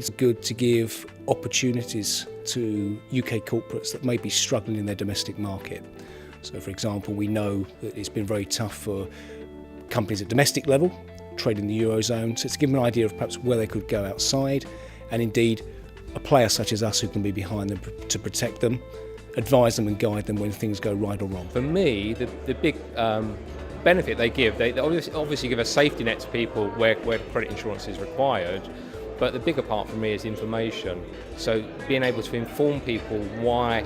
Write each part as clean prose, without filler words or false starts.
it's good to give opportunities to UK corporates that may be struggling in their domestic market. So, for example, we know that it's been very tough for companies at domestic level, trading the Eurozone, so it's given an idea of perhaps where they could go outside, and indeed a player such as us who can be behind them to protect them, advise them and guide them when things go right or wrong. For me, the big benefit they give, they obviously give a safety net to people where credit insurance is required, but the bigger part for me is information. So being able to inform people why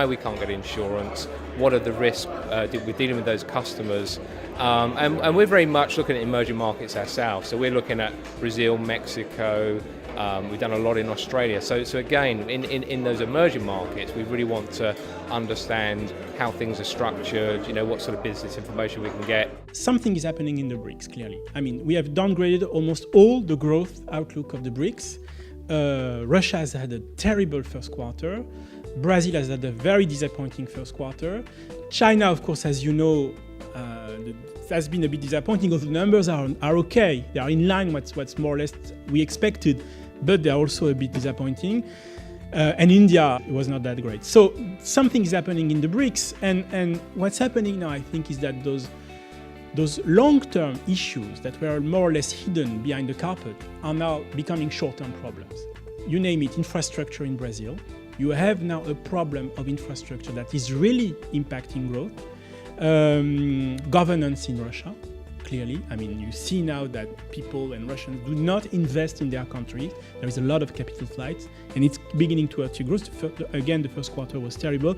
we can't get insurance, what are the risks we're dealing with those customers, and we're very much looking at emerging markets ourselves. So we're looking at Brazil, Mexico. We've done a lot in Australia. So again, in those emerging markets, we really want to understand how things are structured, what sort of business information we can get. Something is happening in the BRICS, clearly. I mean, we have downgraded almost all the growth outlook of the BRICS. Russia has had a terrible first quarter. Brazil has had a very disappointing first quarter. China, of course, as you know, has been a bit disappointing, although the numbers are okay. They are in line with what's more or less we expected, but they're also a bit disappointing. And India was not that great. So something is happening in the BRICS, and what's happening now, I think, is that those long-term issues that were more or less hidden behind the carpet are now becoming short-term problems. You name it, infrastructure in Brazil. You have now a problem of infrastructure that is really impacting growth. Governance in Russia, clearly. I mean, you see now that people and Russians do not invest in their countries. There is a lot of capital flights, and it's beginning to hurt your growth. Again, the first quarter was terrible.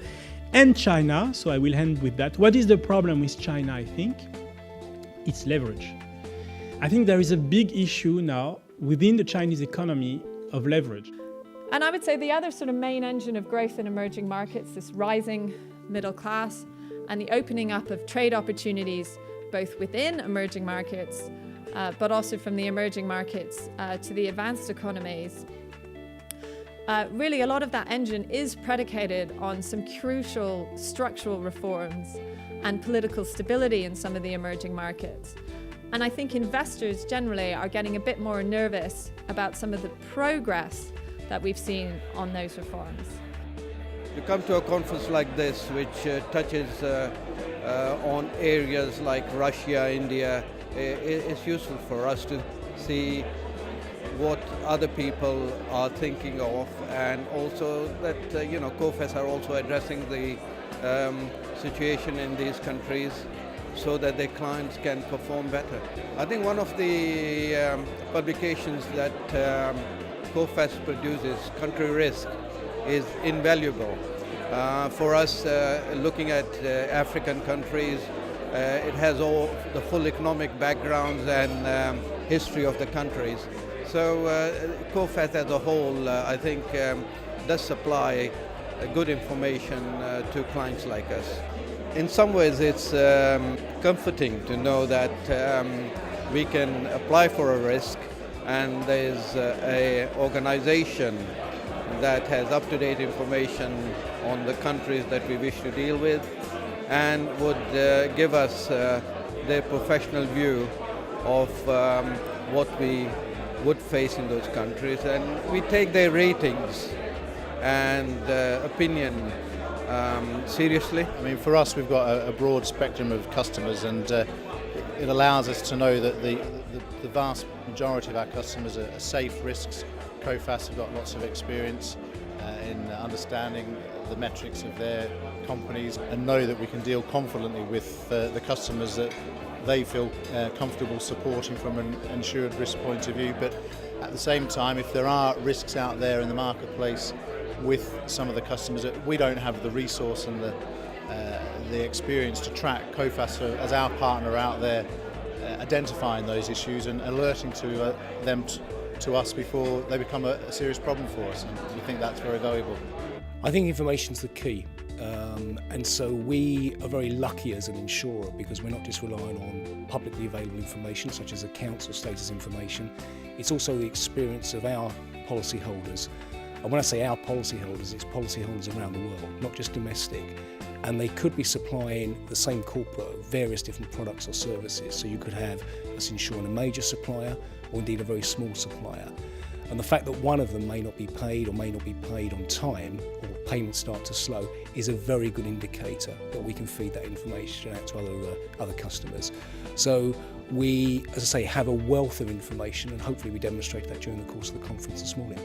And China, so I will end with that. What is the problem with China, I think? It's leverage. I think there is a big issue now within the Chinese economy of leverage. And I would say the other sort of main engine of growth in emerging markets, this rising middle class and the opening up of trade opportunities, both within emerging markets, but also from the emerging markets to the advanced economies. Really, a lot of that engine is predicated on some crucial structural reforms and political stability in some of the emerging markets. And I think investors generally are getting a bit more nervous about some of the progress that we've seen on those reforms. To come to a conference like this, which touches on areas like Russia, India, it's useful for us to see what other people are thinking of, and also that Coface are also addressing the situation in these countries so that their clients can perform better. I think one of the publications that Coface produces, Country Risk, is invaluable. For us, looking at African countries, it has all the full economic backgrounds and history of the countries. So Coface as a whole, I think, does supply good information to clients like us. In some ways, it's comforting to know that we can apply for a risk, and there's an organization that has up-to-date information on the countries that we wish to deal with, and would give us their professional view of what we would face in those countries. And we take their ratings and opinion seriously. I mean, for us, we've got a broad spectrum of customers, and it allows us to know that the vast majority of our customers are safe risks. Coface have got lots of experience in understanding the metrics of their companies, and know that we can deal confidently with the customers that they feel comfortable supporting from an insured risk point of view. But at the same time, if there are risks out there in the marketplace with some of the customers that we don't have the resource and the experience to track, Coface as our partner out there, identifying those issues and alerting to them to us before they become a serious problem for us, and we think that's very valuable. I think information's the key, and so we are very lucky as an insurer because we're not just relying on publicly available information such as accounts or status information. It's also the experience of our policyholders, and when I say our policyholders, it's policyholders around the world, not just domestic, and they could be supplying the same corporate various different products or services. So you could have us insuring a major supplier or indeed a very small supplier. And the fact that one of them may not be paid or may not be paid on time, or payments start to slow, is a very good indicator that we can feed that information out to other customers. So we, as I say, have a wealth of information, and hopefully we demonstrated that during the course of the conference this morning.